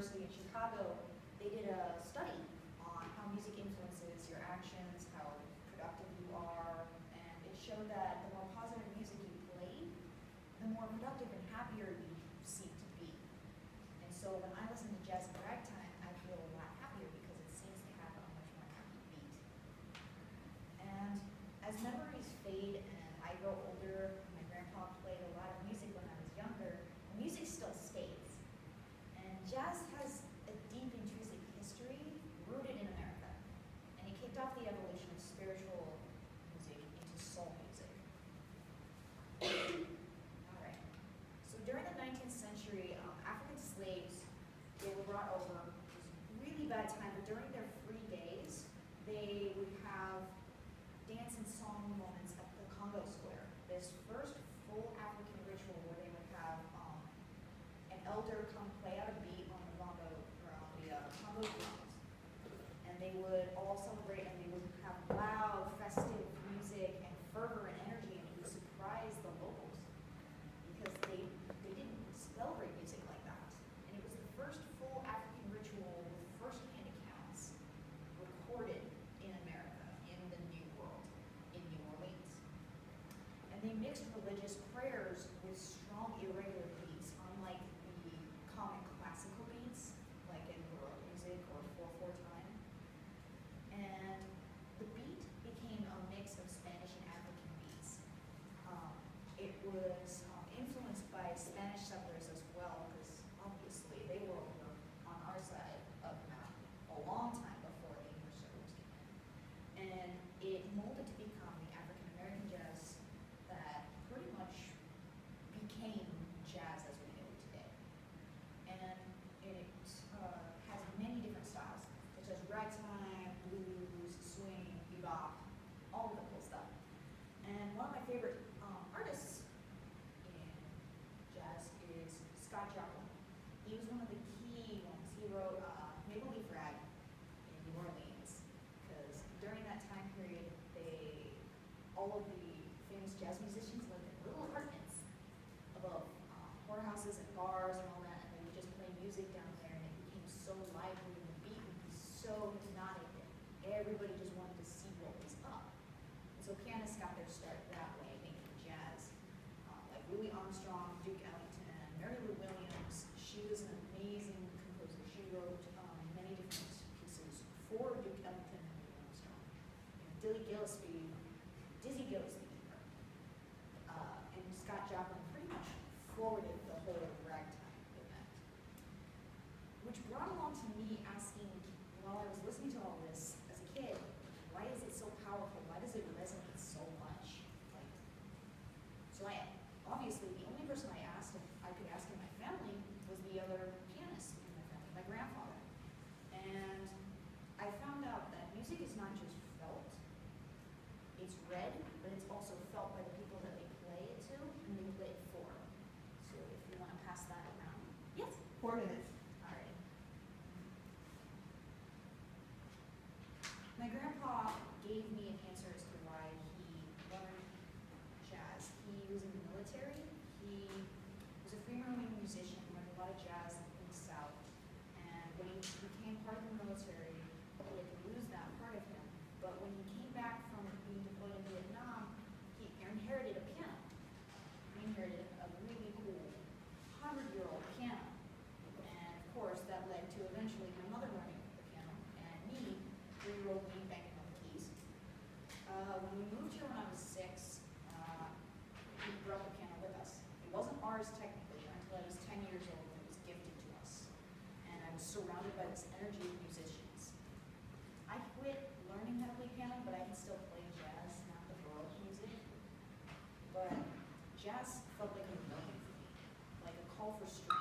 University in Chicago, they did a study on how music influences your actions, how productive you are, and it showed that the more positive music you play, the more productive and happier you seem to be. And so when I listen to jazz and ragtime, I feel a lot happier because it seems to have a much more happy beat. And as memories fade and I grow older, my grandpa played a lot of music when I was younger, the music still stays. And jazz has a deep intrinsic history rooted in America. And it kicked off the evolution of spiritual music into soul music. All right. So during the 19th century, African slaves, they were brought over. It was a really bad time, but during their free days, they would have dance and song moments at the Congo Square. This first full African ritual where they would have an elder come play out a beat on the bongo, or on the Congo drums. And they would all celebrate, and they would have loud, festive music and fervor and energy, and it would surprise the locals because they didn't celebrate music like that. And it was the first full African ritual with first-hand accounts recorded in America, in the New World, in New Orleans. And they mixed religious prayers with strong irregular beats, unlike the common classical beats, like in Baroque music or 4/4 time. And the beat became a mix of Spanish and African beats. It was influenced by Spanish settlers as well, because obviously they were over on our side of the map a long time before the English settlers came in. And it molded to become the African American jazz that pretty much became jazz as we know it today. And it has many different styles, such as ragtime, blues, swing, bebop, all of the cool stuff. And one of my favorite artists in jazz is Scott Joplin. He was one of the key ones. He wrote Maple Leaf Rag in New Orleans, because during that time period, all of the famous jazz musicians lived in little apartments above whorehouses and bars and all that, and they would just play music down there, and it became so lively, and the beat would be so hypnotic that everybody just wanted to see what was up. And so pianists got their start that way, making jazz. Like Louis Armstrong, Duke Ellington, Mary Lou Williams. She was an amazing composer. She wrote many different pieces for Duke Ellington and Louis Armstrong. Dizzy Gillespie, and Scott Joplin pretty much forwarded the whole ragtime event. Which brought along to me asking, while I was listening to all this as a kid, why is it so powerful? Why does it resonate so much? So obviously, the only person I could ask in my family was the other pianist in my family, my grandfather. And I found out that music is not just felt, it's read, but it's also felt by the people that they play it to and they play it for. So if you want to pass that around. Yes? 4 minutes. All right. My grandpa gave me an answer as to why he learned jazz. He was in the military. He was a free-roaming musician, learned a lot of jazz in the South. And when he became part of the military, he had to lose that part of him. But when he came back from being deployed in Vietnam, he inherited a piano. He inherited a really cool 100-year-old piano. And of course, that led to eventually my mother learning the piano, and me, 3-year-old me, banging on the keys. When we moved here when I was 6, he brought the piano with us. It wasn't ours technically until I was 10 years old when it was gifted to us. And I was surrounded by this energy of musicians. I quit learning how to play piano, but I can still play jazz, not the Baroque music. But jazz felt like a rebellion for me, like a call for strength.